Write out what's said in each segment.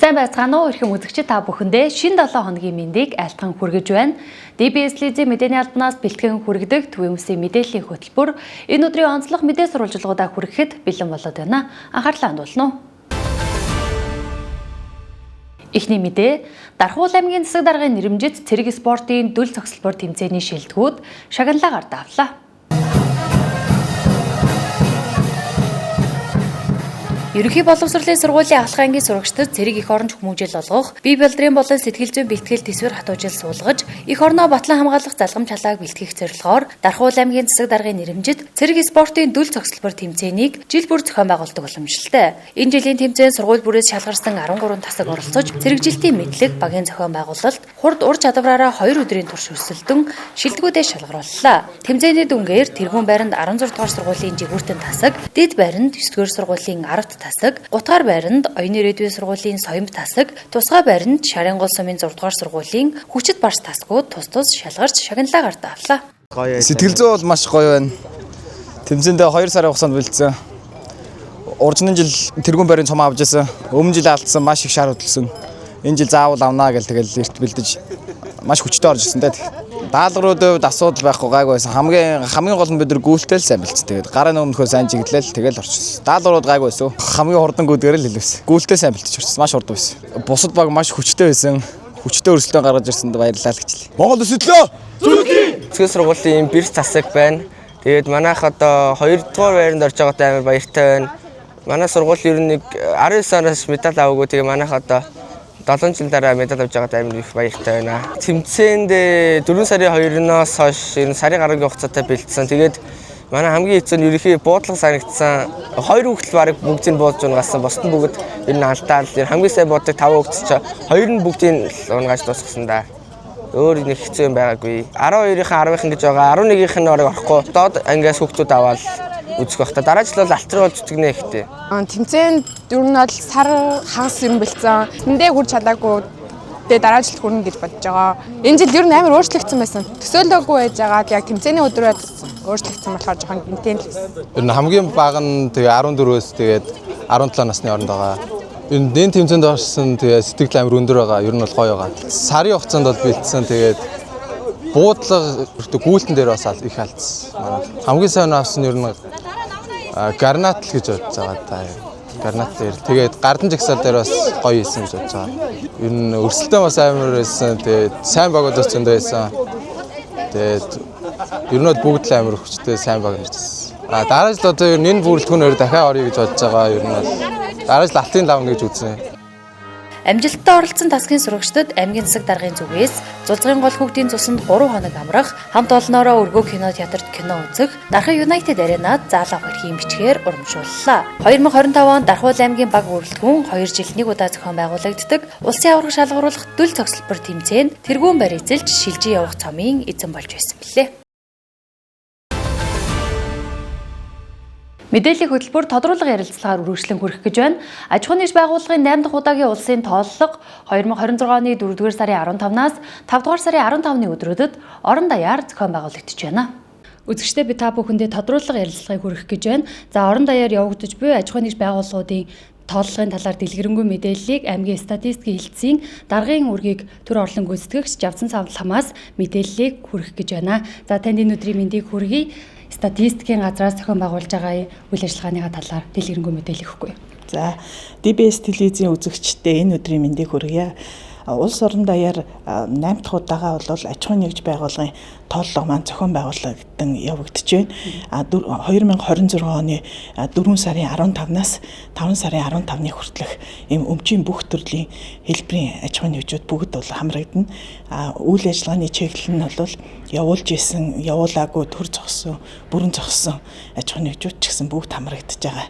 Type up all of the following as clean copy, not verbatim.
Сайн байцгаана уу эрхэм үзэгчид та бүхэндээ шинэ 7 хоногийн мэндийг айлтган хүргэж байна. DBS телевизийн мэдээний албанаас бэлтгэн хүргэдэг төвөөмсийн мэдээллийн хөтөлбөр энэ өдрийн онцлог мэдээ сурвалжлагуудаа хүргэхэд бэлэн болоод байна. Анхаарлаа хандуулна уу. Эхний мэдээ Дархуул аймгийн засаг даргын нэрэмжит цэрэг спортын дүл цогцлбор тэмцээний шилдэгүүд шагналаагаар давлаа. Ерөнхий боловсролын сургуулийн ахлах ангийн сурагчдад цэрэг их оронч хүмүүжил олгох, бие балдрын болон сэтгэл зүйн бэлтгэл төсвөр хатуужил суулгаж, их орноо батлан хамгаалах залгамж халааг бэлтгэх зорилгоор Дархуул аймгийн засаг даргын нэрэмжит цэрэг спортын дүл цогцлбор тэмцээнийг жил бүр зохион байгуулдаг уламжлалтай. Энэ жилийн тэмцээнд сургууль бүрээс шалгарсан 13 тасаг оролцож, цэрэгжилтийн мэдлэг, багийн зохион байгуулалт, хурд ур чадвараараа 2 өдрийн турш өрсөлдөн шилдэгүүдээ шалгарууллаа. Тэмцээний дүнгээр тэргүүн байранд 16 дугаар сургуулийн жигүүртэн тасаг, дэд байранд 9 дугаар сургуулийн 10 тасаг, гутгаар байранд оюуны ирээдүйн сургуулийн соёмд тасаг, тусгай байранд Шарын гол сумын 6 дугаар сургуулийн хүчит барс тасгууд тус тус шалгарч шагналаагаар давлаа. Сэтгэл зүй бол маш гоё байна. Тэмцээндээ 2 сарын хугацаанд бэлдсэн. Уржны жил тэргүүн байрын цом авч ирсэн. Өмнө жил алдсан маш их шар хөдөлсөн. Энэ жил заавал авнаа гэл тэгэл эрт бэлдэж маш хүчтэй орж ирсэн дээ. Даалгавруудад асуудал байхгүй гайгүй байсан. Хамгийн гол нь бид нар гүйлтэл сайн бэлдсэн. Тэгээд гарын өмнөхөө сайн чиглэлэл тэгэл орчихсон. Даалгаврууд гайгүй байсан. Хамгийн хурдан гүйдгээр л хэлвэсэн. Гүйлтэл сайн бэлдэж орчихсон. Маш хурдан байсан. Бусад баг маш хүчтэй байсан. Хүчтэй өрсөлдөөн гаргаж ирсэнд баярлалаа л гэжлээ. Монгол өсөлтөө зүрхий. Цэцэг сургуулийн бирс тасаг байна. Тэгээд манайх одоо 2 дугаар байранд орж байгаатай амар баяртай байна. Манай сургууль ер нь 19 оноос медаль аваагүй. Тэгээд манайх одоо 7 жил дараа медаль авч байгаад амар их баяртай байна. Тэмцээнд 4 сарын 2-оос хойш ер нь сарын гарагийн хугацаатай бэлдсэн. Тэгээд манай хамгийн хэцүү нь ерөнхий буудлага санагдсан. 2 хүүхдэл барыг бүгдийг буудаж унгасан. Босд нь бүгд ер нь алдаал. Хамгийн сайн буудаг 5 хүүхдэл ч 2 нь бүгдийг унгааж дуусгасан да. Өөр нэг хэцүү юм байгаагүй. 12-ийн 10-ын гэж байгаа. 11-ийн нь орохгүй. Доод ангиас хүүхдүүд аваад үзэх байх та. Дараа жил бол алтрын бол зүтгэнэ ихтэй. Тэмцээнд ер нь бол сар хагас юм бэлдсэн. Тэндээ хүрч чадаагүй. Тэгээ дараа жил хүрнэ гэж бодож байгаа. Энэ жил ер нь амар өөрчлөгдсөн байсан. Төсөөлөөгүй байж байгаад яг тэмцээний өдрөө өөрчлөгдсөн болохоор жоохон гинтэн л байсан. Ер нь хамгийн бага нь тэгээ 14-өөс тэгээд 17 насны хооронд байгаа. Энэ тэмцээнд орсон тэгээ сэтгэл амар өндөр байгаа. Ер нь бол гоё байгаа. Сарын хугацаанд бол бэлдсэн тэгээд буудлага гүйлтэн дээр бас их алдсан. Хамгийн сайн авсан нь ер нь гарнат л гэж бодож байгаа та. Гарнат дээр тэгээд гардан жагсаал дээр бас гоё хийсэн гэж бодож байгаа. Ер нь өрсөлдөөн бас амар байсан. Тэгээд сайн баг бол зөндөө байсан. Тэгээд ер нь бүгд л амар хүчтэй сайн баг ирсэн. Дараа жил одоо ер нь энэ бүрэлдэхүүнээр дахиад орё гэж бодож байгаа. Ер нь бол дараа жил алтын лавна гэж үзнэ. Амжилттай оролцсон тасгийн сурагчдад аймгийн засаг даргын зүгээс Зулцгын гол хүүхдийн цуснд 3 хоног амрах, хамт олноороо өргөө кино театрт кино үзэх, Дархан United Arena-д заалах эрхийн бичгээр урамшууллаа. 2025 онд Дархуул аймгийн баг бүрэлдэхүүн 2 жилд 1 удаа зохион байгуулагддаг улсын аварга шалгаруулах дүл цогцлбор тэмцээнд тэргүүн барь эзэлж шилжиж явах цомын эзэн болж байсан билээ. Мэдээллийн хөтөлбөр тодруулга ярилцлагаар үргэлжлэн хүрэх гэж байна. Аж ахуйн нэгж байгууллагын 8 дахь удаагийн улсын тооллого 2026 оны 4-р сарын 15-наас 5-р сарын 15-ны өдрүүдэд орон даяар зохион байгуулагдаж байна. Үзэгчдээ би та бүхэндээ тодруулга ярилцлагыг хүргэх гэж байна. За орон даяар явагдаж буй аж ахуйн нэгж байгууллагуудын тооллогын талаар дэлгэрэнгүй мэдээллийг аймгийн статистикийн хэлтсийн даргын үргийг төр орлон гүйцэтгэгч Жавцан Савлхамаас мэдээллийг хүргэх гэж байна. За танд энэ өдрийн мэндийг хүргэе. Статистикийн газраас зохион байгуулж байгаа үйл ажиллагааныхаа талаар дэлгэрэнгүй мэдээлэл өгөхгүй. За, DBS телевизийн үзэгчдээ энэ өдрийн мэндийг хүргье. Улс орон даяар 8 дахь удаага бол аж ахуйн нэгж байгууллагын тооллого маань зохион байгуулагдсан явагдаж байна. 2026 оны 4 сарын 15-наас 5 сарын 15-ны хүртэлх ийм өмчийн бүх төрлийн хэлбэрийн аж ахуйн нэгжүүд бүгд бол хамрагдана. Үйл ажиллагааны чиглэл нь бол явуулж исэн, явуулаагүй, төр зогссон, бүрэн зогссон аж ахуйн нэгжүүд ч гэсэн бүгд хамрагдаж байгаа.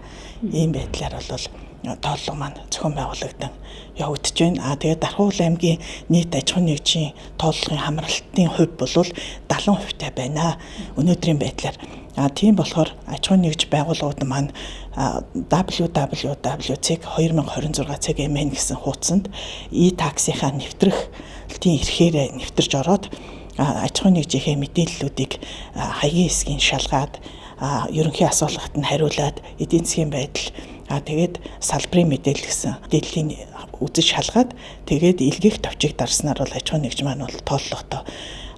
Ийм байдлаар бол тооллого маань зохион байгуулагдсан явагдаж байна. Тэгээд Дархуул аймгийн нийт аж ахуйн нэгжийн тооллогын хамралтын хувь бол 70% байна. Өнөөдрийн байдлаар тийм болохоор аж ахуйн нэгж байгууллагууд маань www.ceg2026.cgmn гэсэн хуудсанд e-таксийнхаа нэвтрэлтийн эрхээр нэвтэрж ороод аж ахуйн нэгжийнхээ мэдээллүүдийг хаягийн хэсгийн шалгаад ерөнхий асуулгад нь хариулаад эдийн засгийн байдал Тэгээд салбарын мэдээлэл гэсэн мэдээллийн үзэж шалгаад тэгээд илгээх товчийг дарснаар бол аж ахуйн нэгж маань бол тооллоготой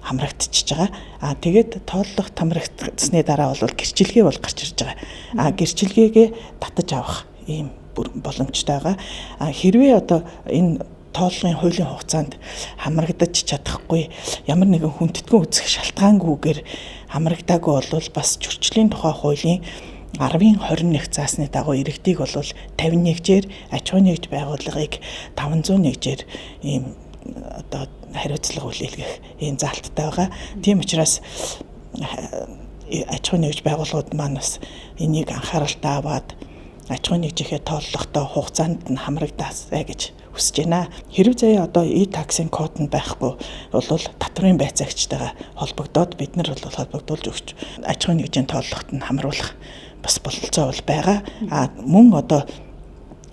хамрагдчихж байгаа. Тэгээд тооллого хамрагдсны дараа бол гэрчилгээ бол гарч ирж байгаа. Гэрчилгээгээ татаж авах ийм боломжтой байгаа. Хэрвээ одоо энэ тооллогын хуулийн хугацаанд хамрагдаж чадахгүй ямар нэгэн хүндэтгэн үзэх шалтгаангүйгээр хамрагдаагүй бол бас зөрчлийн тухай хуулийн 10-21 заасны дагуу иргэдийг бол 51-жээр аж ахуйн нэгж байгууллагыг 501-жээр ийм одоо хариуцлага үлээлгэх ийм заалттай байгаа. Тийм учраас аж ахуйн нэгж байгууллагууд маань бас энийг анхааралтай аваад аж ахуйн нэгжийнхээ тооллоготой хугацаанд нь хамрагдаасай гэж хүсэж байна. Хэрв заяа одоо таксийн код нь байхгүй бол татврын байцаагчтайгаа холбогдоод бид нар бол холбогдуулж өгч аж ахуйн нэгжийн тооллогот нь хамруулах бас бололцоо бол байгаа. Мөн одоо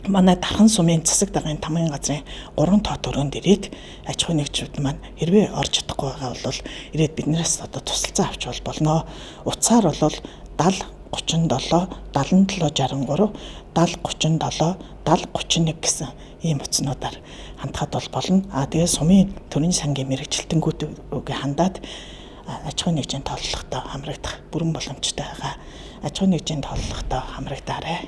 манай Дархан сумын засаг даргын тамгын газрын 3 тоо төрөнд ирээд аж ахуйн нэгжүүд маань хэрвээ орж чадахгүй байгаа бол ирээд биднээс одоо тусалцаа авч болно. Утсаар бол 70 37 77 63 70 37 70 31 гэсэн ийм утаснуудаар хандхад бол болно. Тэгээд сумын төрийн сангийн мэрэгчлэлтэнгүүдийг хандаад аж ахуйн нэгжийн тооллоготой хамрагдах бүрэн боломжтой байгаа. Аж ахуйн нэгжийн тооллоготой хамрагдаарай.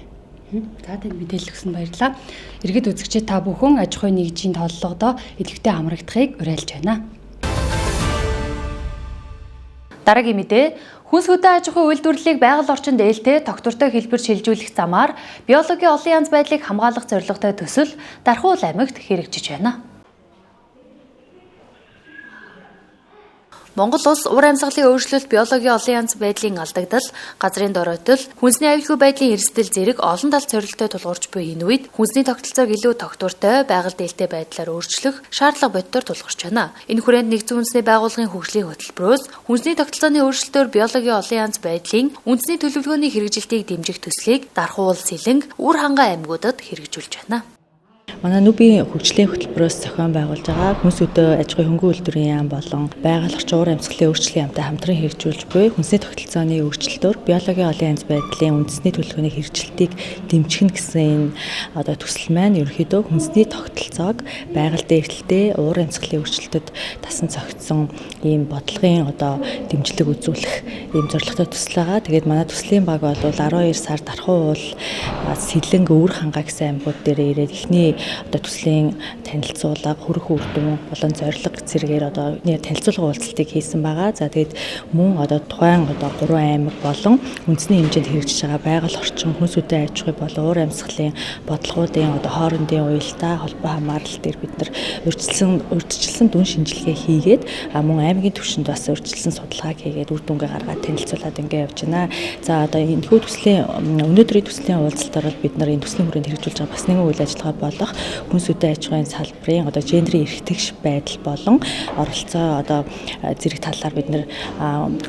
За тань мэдээлэл өгсөн баярлалаа. Иргэд үзэгчид та бүхэн аж ахуйн нэгжийн тооллогодоо идэвхтэй хамрагдахыг уриалж байна. Дараагийн мэдээ хүнс хөдөө аж ахуйн үйлдвэрлэлийг байгаль орчинд ээлтэй тогтвортой хэлбэр шилжүүлэх замаар биологийн олон янз байдлыг хамгаалах зорилготой төсөл Дархуул аймагт хэрэгжиж байна. Монгол улс уур амьсгалын өөрчлөлт, биологийн олон янз байдлын алдагдал, газрын доройтол, хүнсний аюулгүй байдлын эрсдэл зэрэг олон талт зорилттой тулгуурч буй энэ үед хүнсний тогтолцоог илүү тогтвортой, байгаль дээлтэй байдлаар өөрчлөх шаардлага бодитоор тулгуурч байна. Энэ хүрээнд нэгдсэн үндэсний байгууллагын хөгжлийн хөтөлбөрөөс хүнсний тогтолцооны өөрчлөлтөөр биологийн олон янз байдлын үндэсний төлөвлөгөөний хэрэгжилтийг дэмжих төслийг Дархуул, Сэлэнг, Үр хангай аймагуудад хэрэгжүүлж байна. Манай Нүбийн хөгжлийн хөтөлбөрөөс зохион байгуулж байгаа хүнс хөдөө аж ахуйн хөнгөн үйлдвэрийн яам болон байгаль орчин уур амьсгалын өөрчлөлийн яамтай хамтран хэрэгжүүлж буй хүнсний тогтолцооны өөрчлөлтөөр биологийн олон янз байдлын үндэсний төлөвлөгөөний хэрэгжилтийг дэмжих нь гэсэн энэ одоо төсөл маань ерөнхийдөө хүнсний тогтолцоог байгаль дээрэлтэй уур амьсгалын өөрчлөлтөд тасан цогцсон ийм бодлогын одоо дэмжлэг үзүүлэх ийм зорилготой төсөл байгаа. Тэгээд манай төслийн баг бол 12 сар Дархуул, Сэлэнг, Үр хангай гэсэн аймагуд дээр ирээд эхний одоо төслийн танилцуулга, хөрөх үр дүн болон зорилго зэрэгээр одоо танилцуулга уулзалтыг хийсэн байгаа. За тэгээд мөн одоо тухайн одоо 3 аймаг болон үндэсний хэмжээнд хэрэгжиж байгаа байгаль орчин хүнс хөдөө аж ахуй болон уур амьсгалын бодлогуудын одоо хоорондын уялдаа холбоо хамаарлал дээр бид нар урьдчилсан дүн шинжилгээ хийгээд мөн аймгийн түвшинд бас урьдчилсан судалгааг хийгээд үр дүнгээ гаргаад танилцуулаад ингэ явж байна. За одоо энэ төслийн өнөөдрийн төслийн уулзалтаар бол бид нар энэ төслийн хүрээнд хэрэгжүүлж байгаа бас нэгэн үйл ажиллагаа болох хүнс хөдөө аж ахуйн салбарын одоо гендрийн эрхтгш байдал болон оролцоо одоо зэрэг талаар бид нар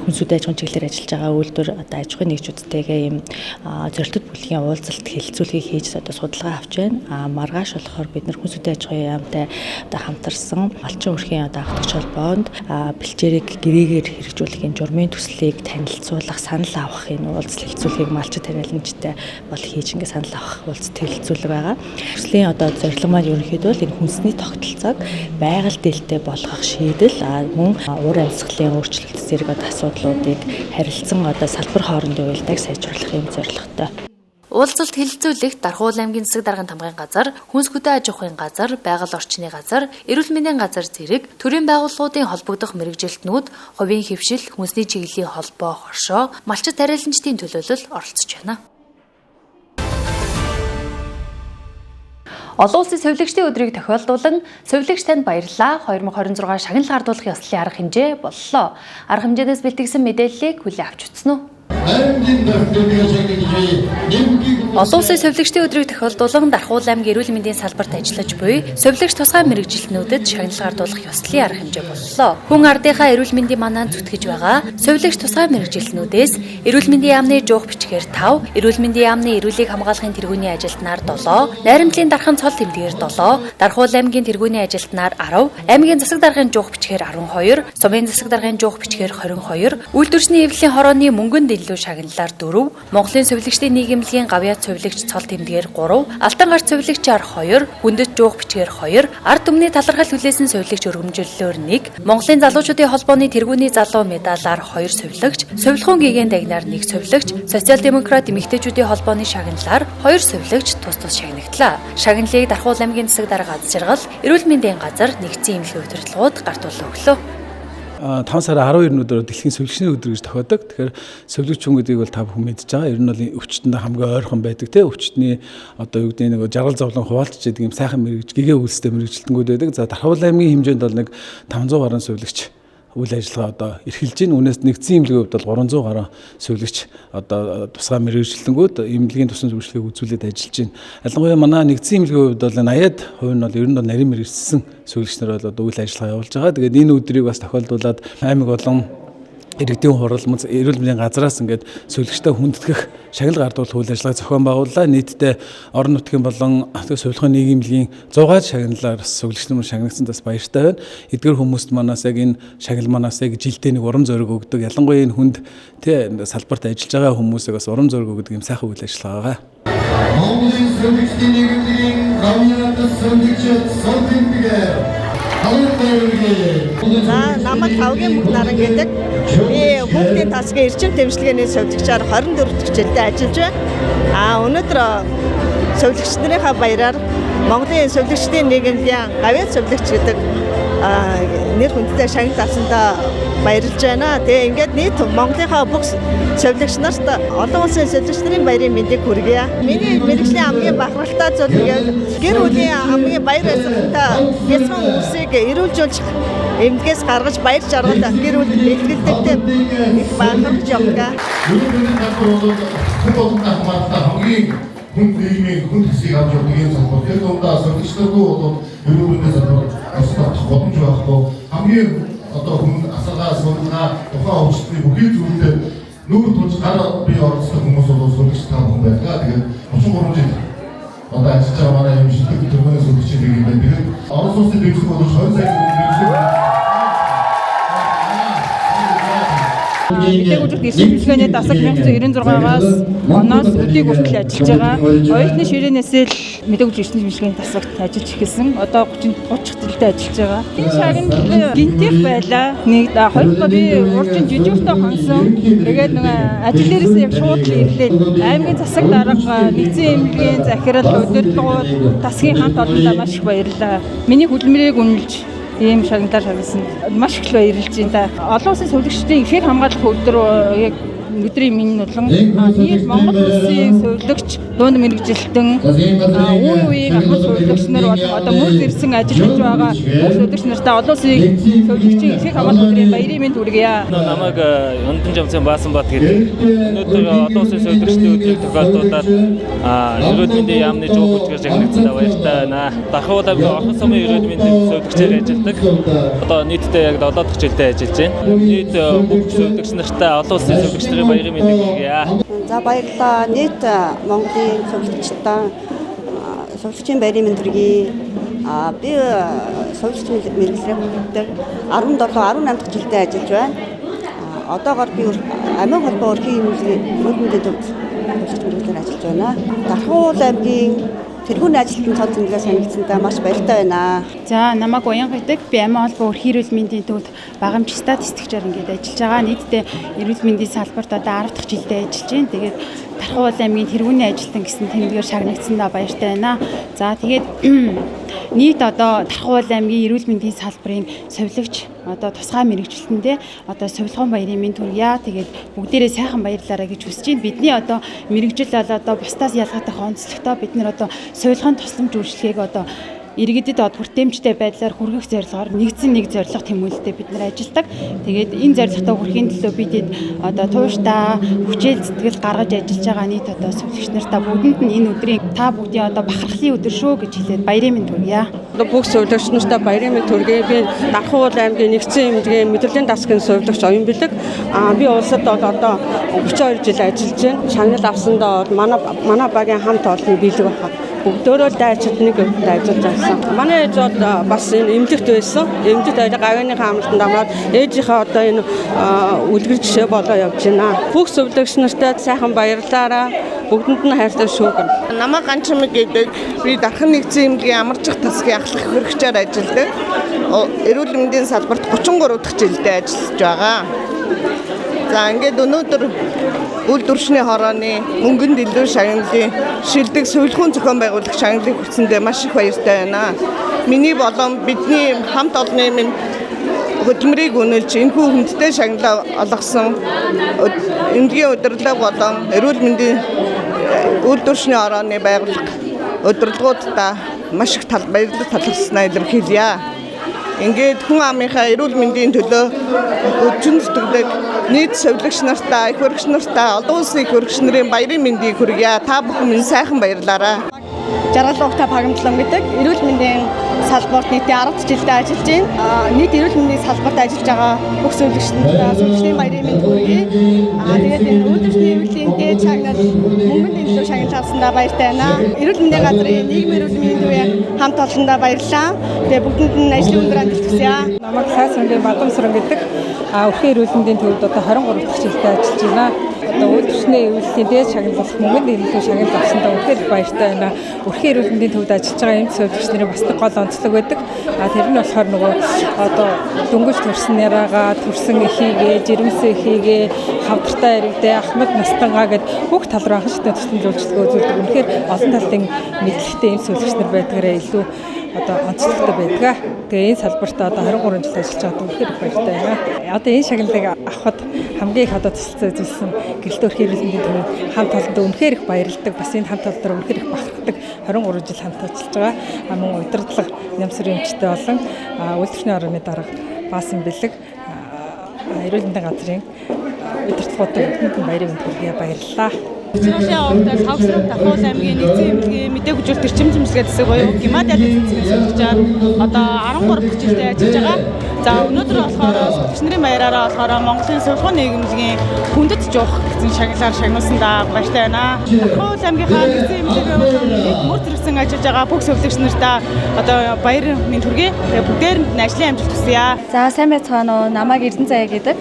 хүнс хөдөө аж ахуйн чиглэлээр ажиллаж байгаа үйлдвэр одоо аж ахуйн нэгжүүдтэйгээ ийм зорилттой бүлгийн уулзалт хэлэлцүүлгийг хийж одоо судалгаа авч байна. Маргааш болохоор бид нар хүнс хөдөө аж ахуйн яамтай одоо хамтарсан малчин өрхийн одоо авахч холбоонд бэлчээрийг гэрээгээр хэрэгжүүлэхийн журмын төслийг танилцуулах, санал авах энэ уулзалт хэлэлцүүлгийг малчин тариаланчтай бол хийж ингэ санал авах уулзалт хэлэлцүүлэг байгаа. Төслийн одоо зорилго маань ерөнхийдөө энэ хүнсний тогтолцоог байгаль дээлтэй болгох шийдэл мөн уур амьсгалын өөрчлөлт зэрэг одоо асуудлуудыг харилцан одоо салбар хоорондын уялдааг сайжруулах юм зорилготой. Уулзалт хэлэлцүүлэгт Дархуул аймгийн засаг даргын тамгын газар, хүнс хөдөө аж ахуйн газар, байгаль орчны газар, эрүүл мэндийн газар зэрэг төрийн байгууллагуудын холбогдох мэргэжилтнүүд, хувийн хэвшил, хүнсний чиглэлийн холбоо, хоршоо, малчит тариаланчдын төлөөлөл оролцож байна. Олон улсын совилогчдын өдрийг тохиолдуулан совилогч танд баярлалаа. 2026 шагналыг ардуулах ёслолын арга хэмжээ боллоо. Арга хэмжээнээс бэлтгэсэн мэдээллийг хүлээн авч үзсэн үү? Олон улсын совилогчдын өдрийг тохиолдуулан Дархуул аймгийн эрүүл мэндийн салбарт ажиллаж буй совилогч тусгай мэргэжилтнүүдэд шагналыг ардуулах ёслолын арга хэмжээ боллоо. Хүн ардынхаа эрүүл мэндийн манаанд зүтгэж байгаа совилогч тусгай мэргэжилтнүүдээс эрүүл мэндийн яамны жуух бичгээр 5, эрүүл мэндийн яамны эрүүлгийг хамгаалахын тэргүүний ажилтнаар 7, найрамдлын дархан цол тэмдгээр 7, Дархуул аймгийн тэргүүний ажилтнаар 10, аймгийн засаг даргын жуух бичгээр 12, сумын засаг даргын жуух бичгээр 22, үйлдвэрчний хэвлэлийн хорооны мөнгөн дэллүү шагналаар 4, Монголын сувилагчдын нийгэмлэгийн гавьяат сувилагч цол тэмдгээр 3, алтан гарт сувилагчаар 2, хүндэт жуух бичгээр 2, ард түмний талархал хүлээсэн сувилагч өргөмжлөлөөр 1, Монголын залуучуудын холбооны тэргүүний залуу медалаар 2 сувилагч, Сувилахуун гэгээн дагнаар 1 сувилагч, Социал-демократ эмэгтэйчүүдийн холбооны шагналаар 2 сувилагч тус шагнагдлаа. Шагналыг Дархуул аймгийн засаг дарга аз жаргал, эрүүл мэндийн газар нэгдсэн эмнэлгийн удирдлагууд гартуулан өглөө. 5 сарын 12-ны өдөр дэлхийн сувилагчны өдөр гэж тохиодог. Тэгэхээр сувилагч хүн гэдгийг бол та бүхэн мэдж байгаа. Ер нь бол өвчтөнд хамгийн ойрхон байдаг те. Өвчтний одоо юу гэдэг нэг жаргал зовлон хуваалцж байдаг юм сайхан мэрэгж гэгээ үйлстэй мэрэгжилтэнгүүд байдаг. За Дархуул аймгийн хэмжээнд бол нэг 500 гаруй сувилагч үйл ажиллагаа одоо эрхэлж байна. Үүнээс нэгдсэн эмнэлгийн хувьд бол 300 гаруй сувилагч одоо тусгай мэрэгжилтэнгүүд эмнэлгийн тусан зөвшөөрлөгийг үзүүлээд ажиллаж байна. Ялангуяа манай нэгдсэн эмнэлгийн хувьд бол 80% нь бол ер нь бол нарийн мэрэгчсэн сувилагчнаар бол одоо үйл ажиллагаа явуулж байгаа. Тэгээд энэ өдрийг бас тохиолдуулаад аймаг болон иргэдийн хурал эрүүл мэндийн газраас ингээд сувилагчтай хүндэтгэх шагнал гардуулах үйл ажиллагаа зохион байгууллаа. Нийтдээ орон нутгийн болон Сувилахуун нийгэмлэгийн 100 шагналаар сувилагчнууд шагнагдсан бас баяртай байна. Эдгээр хүмүүст манаас яг энэ шагнал манаас яг жилдээ нэг урам зориг өгдөг. Ялангуяа энэ хүнд тэ салбарт ажиллаж байгаа хүмүүсийг бас урам зориг өгдөг юм сайхан үйл ажиллагаа байгаа. Монголын сувилагчдын нийгэмлэгийн гавьяат сувилагч цол тэмдгээр намайг Хавгийн мөнх наран гэдэг. Би хүүхдийн тасгийн эрчим тэмцлэгээний сувилагчаар 24 дахь жилдээ ажиллаж байна. Өнөөдөр сувилагч нарынхаа баяраар Монголын сувилагчдын нийгэмлэгийн гавьяат сувилагч гэдэг нэр хүндтэй шагнал авсандаа баярлж байна. Тэгээ ингээд нийт Монголынхаа бүх сувилагч нарт олон улсын сувилагч нарын баярын мэндийг хүргье. Миний мэргэжлийн хамгийн бахархалтай зүйл ингээд гэр бүлийн хамгийн баяр баясгалантай бяцхан хүмүүсийг эрүүлжүүлж эмнэлгээс гаргаж баяр жаргал гэр бүл бэлтгэлтэй их бахархаж явдаг. Хүн нийгмийн хүн хэсгийг авч явдаг юм санаа. Тэр дундаа сувилагчдгүй бол ерөнхийдөө асуулт боломж байхгүй. Хамгийн одоо хүн асаргаа суулгаа тухайн өвчтний бүхий зүйлээр нүүр тулж гар бие оролцдог хүмүүс бол сувилагч та бүхэн байдаг. Тэгээд 33 жил одоо ажиллаж байгаа манай юм шиг төрмөний сувилагч юм байна. Тэгээд орон сууцны дэвсгэр бол 20 сая Мэдээлгүйд ирсэн хэлгээний дасаг 1996-аас оноос өдийг хүртэл ажиллаж байгаа. Оюутны ширээнээс л мэдээлгүйд ирсэн хэлгээний дасагт ажиллаж эхэлсэн. Одоо 30 жилдээ ажиллаж байгаа. Энэ шагнал гинтих байлаа. Нэг хоёрдоо би урчин жижигтэй хонсон. Тэгээд нэг ажил дээрээс яг шууд ирлээ. Аймгийн засаг дарга, нэгдсэн эмнэлгийн захирал, удирдлагууд, тасгийн хамт олондоо маш их баярлалаа. Миний хөдөлмөрийг үнэлж ийм шагналаар шагналсан. Маш их баярлж байна. Олон улсын сувилагчдын ихэнх хамгаалах өдөр яг өдрийн минь болон нийт Монгол улсын сувилагч дунд мэрэгжилтэн үе үеийн ахмад сувилагч нар одоо мөрд ирсэн ажиллаж байгаа сувилагч нартай олон улсын сувилагчийн ихэнх хамгаалах өдрийн баярын мэнд хүргье. Намайг Өндөнд Жамцын Баасанбат гэдэг. Өнөөдөр олон улсын сувилагчдын өдрийг тохиолдуулаад эрүүл мэндийн яамны жуух хүчээр шагнагдсан баяртай байна. Дархуул аймгийн орхон сумын эрүүл мэндийн сувилагчээр ажилладаг. Одоо нийтдээ яг 7 дахь жилдээ ажиллаж байна. Нийт бүх сувилагч нартай олон улсын сувилагч нарын баярын мэндийг хүргье. За баярлалаа. Нийт Монголын сувилагчдын баярын мэнд хүргье. Би сувилагч мэргэжлэр хөтөлбөр 17-18 дахь жилдээ ажиллаж байна. Одоогоор би Амин холбоо өрхийн эмнэлгийн төвд мэргэжлэр ажиллаж байна. Дархуул аймгийн тэргүүний ажилтны цол тэмдгээс санагдсандаа маш баяртай байна. За намайг Уян гэдэг. Би Амин холбоо өрхийн эрүүл мэндийн төвд багамж статистикчаар ингээд ажиллаж байгаа. Нийтдээ эрүүл мэндийн салбарт одоо 10 дахь жилдээ ажиллаж байна. Тэгээд Дархуул аймгийн тэргүүний ажилтан гэсэн тэмдгээр шагнагдсандаа баяртай байна. За тэгээд нийт одоо Дархуул аймгийн эрүүл мэндийн салбарын сувилагч одоо тусгай мэрэгжилтэндээ одоо Сувилахуун баярын мэнд хүргье. Тэгээд бүгдээрээ сайхан баярлаарай гэж хүсэж байна. Бидний одоо мэрэгжил бол одоо бусдаас ялгаатай онцлогтой бид нар одоо Сувилахуун тусламж үйлчлэгийг одоо иргэдэд бүртэмжтэй байдлаар хүргэх зорилгоор нэгдсэн нэг зорилго тэмүүлэлтэд бид нар ажилладаг. Тэгээд энэ зорилготой хүрэхин төлөө бид одоо тууштай хүчээл зүтгэл гаргаж ажиллаж байгаа нийт одоо сувилагч нартаа бүгдэнд нь энэ өдрийн та бүгдийн одоо бахархлын өдөр шүү гэж хэлээд баярын мэнд хүргье. Одоо бүх сувилагч нартаа баярын мэнд хүргэе. Би Дархуул аймгийн нэгдсэн эмнэлгийн мэдрэлийн дасгын сувилагч Оюн Бэлэг. Би улсад одоо 32 жил ажиллаж байна. Шагнал авсандаа манай багийн хамт олонний биелэг байхад бүгдөө дайцад нэг дайцад заасан. Манай ээж бол бас энэ эмнэлэгт байсан. Эмнэлэгт байдаг агны хамралтанд амраад ээжийнхээ одоо энэ үлгэр жишээ болоо явж байна. Бүх зөвлөгч нартай сайхан баярлалаа. Бүгдэнд нь хайртай шүүгэн. Намаа Ганчмаг гэдэг би Дархан нэгдсэн эмнэлгийн амарчих тасгийн ахлах хөрөгчөөр ажилладаг. Эрүүл мэндийн салбарт 33 дахь жилдээ ажиллаж байгаа. За ингээд өнөөдөр үйлдвэрчний хорооны мөнгөнд илүү шагналын шилдэг сувилхүүн зохион байгуулагч шагналыг хүртсэндээ маш их баяртай байна. Миний болон бидний хамт олонны минь хөдөлмөрийг үнэлж энэхүү хүндтэй шагналаа олгосон эмнэлгийн удирдлага болон эрүүл мэндийн үйлдвэрчний хорооны байгууллага удирдлагуудаа маш их баярлалаа талархснаа илэрхийлье. Ингээд хүн амынхаа эрүүл мэндийн төлөө өчн зүтгэдэг нийт совилогч нартай, их хөрөгч нартай, олон улсын их хөрөгч нарын баярын мэндийг хүргье. Та бүхэн минь сайхан баярлаарай. Жаргал ухта Пагамтлан гэдэг эрүүл мэндийн салбарт нийтдээ 10 жилдээ ажиллаж байна. Нийт эрүүл мэндийн салбарт ажиллаж байгаа бүх зөвлөгчдийн зөвлөлийн баярын мэнд хүргэе. Тэгээд энэ үйлдвэрчний эвлэлийн дээд шагнал мөнгөнд илүү шагнал авсандаа баяртай байна. Эрүүл мэндийн газрын нийгмийн эрүүл мэндийн төвийн хамт олондоо баярлалаа. Тэгээд бүгдэнд нь ажлын өндөр амжилт хүсье. Намайг Сайсрын Бадамсран гэдэг өрхийн эрүүл мэндийн төвд одоо 23 дахь жилдээ ажиллаж байна. Одоо үйлдвэрчний эвлэлийн дээд шагналах мөнгөнд илүү шагнал авсандаа үнэхээр баяртай байна. Өрхийн эрүүл мэндийн төвд ажиллаж байгаа эмч зөвлөгч нарын бас нэг гол онцлог байдаг. Тэр нь болохоор нөгөө одоо дөнгөж төрсөн яриагаа, төрсөн эхийгээ, жирэмсэн эхийгээ, хавдартай иргэдээ ахмад настангаа гэд бүх тал руу анхааралтай тусламж үйлчилгээ үзүүлдэг. Үнэхээр олон талын мэдлэгтэй эмч зөвлөгч нар байдгаараа илүү одоо онцлогтой байдаг. Тэгээ энэ салбарт одоо 23 жил ажиллаж байгаа үнэхээр баяртай байна. Одоо энэ шагналыг авахад хамгийн их одоо тусалцаа үзүүлсэн гэрэлт өрхийн эрүүл мэндийн төвийн хамт олондоо үнэхээр их баярлалдаг. Бас энэ хамт олондоо үнэхээр их бахархдаг. 23 жил хамт ажиллаж байгаа. Мөн удирдлага нямсрын эмчтэй болон үйлдвэрчний хорооны дарга баасан бэлэг эрүүл мэндийн газрын удирдлагуудад бүгдэнд баярын мэнд хүргэе. Баярлалаа. Чинашийн авалтаар Савсрын Дахуул аймгийн нэгэн эмнэлгийн мэдээ гүйцэтгэх эрчим зэмлэгээ засаг буюу Гимад айлын зэмлэгээ зөвлөж одоо 13 дахь жилдээ ажиллаж байгаа. За өнөөдөр болохоор зөвлөгч нарын баяраараа болохоор Монголын сувилхүүн нийгэмлэгийн хүндэт жуух гэсэн шагналаар шагнуулсандаа баяртай байна. Дахуул аймгийнхаа нэгэн эмнэлгийн мөр зэрэгсэн ажиллаж байгаа бүх зөвлөгч нартаа одоо баяр мэнд хүргэе. Тэгээ бүгдээрэнд нь ажлын амжилт хүсье. За сайн байцгаана уу? Намайг Эрдэнэ Заяа гэдэг.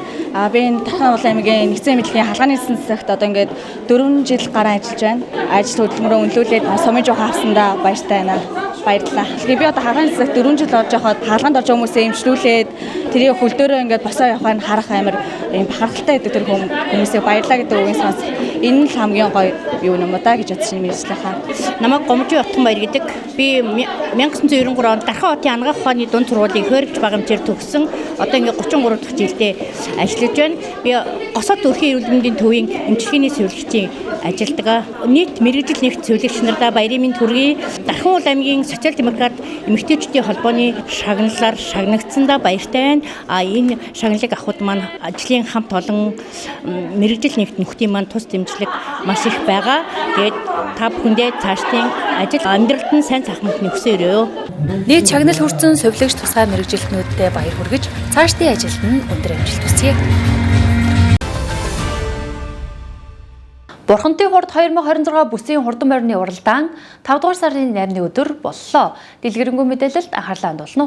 Би энэ Дахуул аймгийн нэгэн эмнэлгийн халгааны засагт одоо ингээд 4 жил гарan ажиллаж байна. Ажил хөдөлмөрөө үнэлүүлээд сумын жоох авсандаа баяртай байна. Баярлалаа. Би одоо халгааны засагт 4 жил орж явахад хаалганд орж байгаа хүмүүсээ эмчлүүлээд тэрийг хөлдөөрөө ингээд босоо явахыг харах амар юм бахархалтай байдаг тэр хүмүүсээ баярлаа гэдэг үгийн сонс. Энэ л хамгийн гоё юу юм уу да гэж бодсон юм ярьслахаа. Намайг Гомжин Утган баяр гэдэг. Би 1993 онд Дархан хотын ангаах ухааны дунд сургуулийн хөрөгч багамжээр төгссөн. Одоо ингээд 33 дахь жилдээ ажиллаж байна. Би Госод өрхийн эрүүл мэндийн төвийн эмчилгээний зөвлөгчийн ажилдаг. Нийт мэрэгжил нэгт зөвлөгч нартай баярын мэнд хүргэе. Дархан аймгийн социал демократ эмэгтэйчүүдийн холбооны шагналаар шагнагдсандаа баяртай байна. Энэ шагналыг авахд маань ажлын хамт олон мэрэгжил нэгт нөхдийн маань тус дэмжлэг маш их байгаа. Тэгээд та бүхэндээ цаашдын ажил амьдралд нь сайн сайхан нөхсөөрөө. Нийт шагнал хүртсэн совилогч тусгай мэрэгжилтнүүдтэй баяр хүргэж цаашдын ажилд нь өндөр амжилт хүсье. Бурхантын хурд 2026 бүсийн хурдан морины уралдаан 5 дугаар сарын 8-ны өдөр боллоо. Дэлгэрэнгүй мэдээлэлд анхаарлаа хандуулна.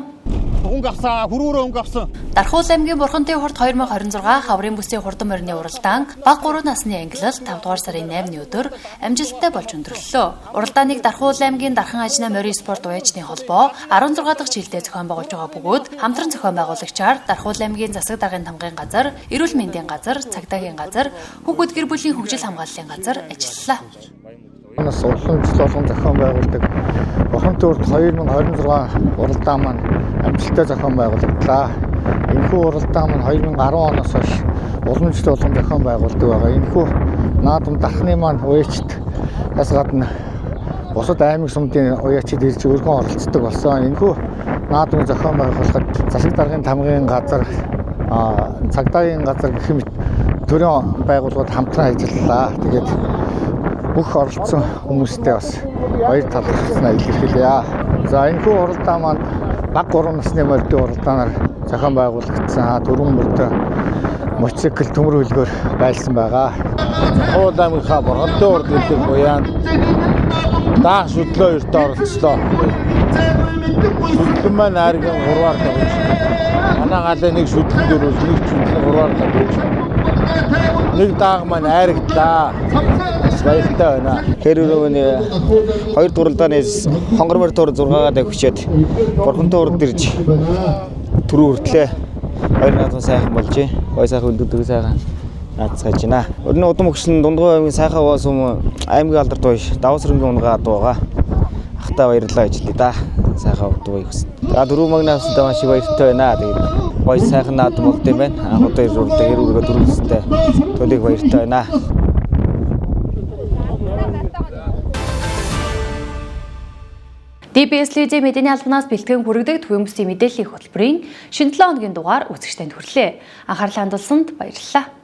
Өнгө авсан, хүрүүрээ өнгө авсан. Дархуул аймгийн Бурхантын хурд 2026 хаврын бүсийн хурдан морины уралдаан бага 3 насны ангилал 5 дугаар сарын 8-ны өдөр амжилттай болж өндөрлөлөө. Уралдааныг Дархуул аймгийн Дархан ажны морин спорт уяачны холбоо 16 дахь жилдээ зохион байгуулж байгаа бөгөөд хамтран зохион байгуулагчаар Дархуул аймгийн засаг даргын тамгын газар, эрүүл мэндийн газар, цагдаагийн газар, хүүхэд гэр бүлийн хөгжил хамгааллын газар ажиллалаа. Манаас улам жил болгон зохион байгуулдаг Бурхантын хурд 2026 уралдаан маань амжилттай зохион байгуулагдлаа. Энэхүү уралдаан маань 2010 оноос хойш улам жил болгон зохион байгуулдаг байгаа. Энэхүү наадам Дархны маань уяачд бас гадна бусад аймаг сумдын уяачид ирж өргөн оролцдог болсон. Энэхүү наадмыг зохион байгуулахад засаг даргын тамгын газар, цагдаагийн газар гэх мэт төрийн байгууллагууд хамтран ажиллалаа. Тэгээд бүх оролцсон хүмүүстээ бас баяр талархснаа илэрхийлье. За энэхүү уралдаан маань бага 3 насны морьдын уралдаанаар зохион байгуулагдсан. Дөрвөн морьтой мотоцикл төмөр хөлгөөр байлсан байгаа. Дархан аймгийнхаа Бурхантын хурд гэдэг буяан даах шүтлөө өртөө оролцлоо. Шүтлэн маань аргийн 3-аар тавьж. Манай галын нэг шүтлэн дөрөв, нэг шүтлэн 3-аар тавьж. Нэг даах маань айрагдлаа. Баяртай байна. Тэр өрөөний 2 дууралдаанаас хонгормор төр 6-аад өгчээд бурхантай урд ирж түрүү хүртлээ. 2 наадхан сайхан болж, гой сайхан өндөрдөө сайхан наацгаж байна. Өрнө удам өгчлэн Дундгой аймгийн сайхан уус юм аймгийн алдарт ууш давс рэнгийн унгаа дуугаа. Ахтаа баярлалаа гэж хэлээ да. Сайхан удаа өгсөн. За дөрөв магнаастай маш их баяртай байна. Тэгээд гой сайхан наадам болд юм байна. Анх удаа ирүүлдэг хэрүүгээ дөрөвстэй. Төлөг баяртай байна. DBS-ийн мэдээний албанаас бэлтгэн хүргэдэг төвийн бүсийн мэдээллийн хөтөлбөрийн шинэ 7 хоногийн дугаар үзэгчдэнд хүрлээ. Анхаарлаа хандуулсанд баярлалаа.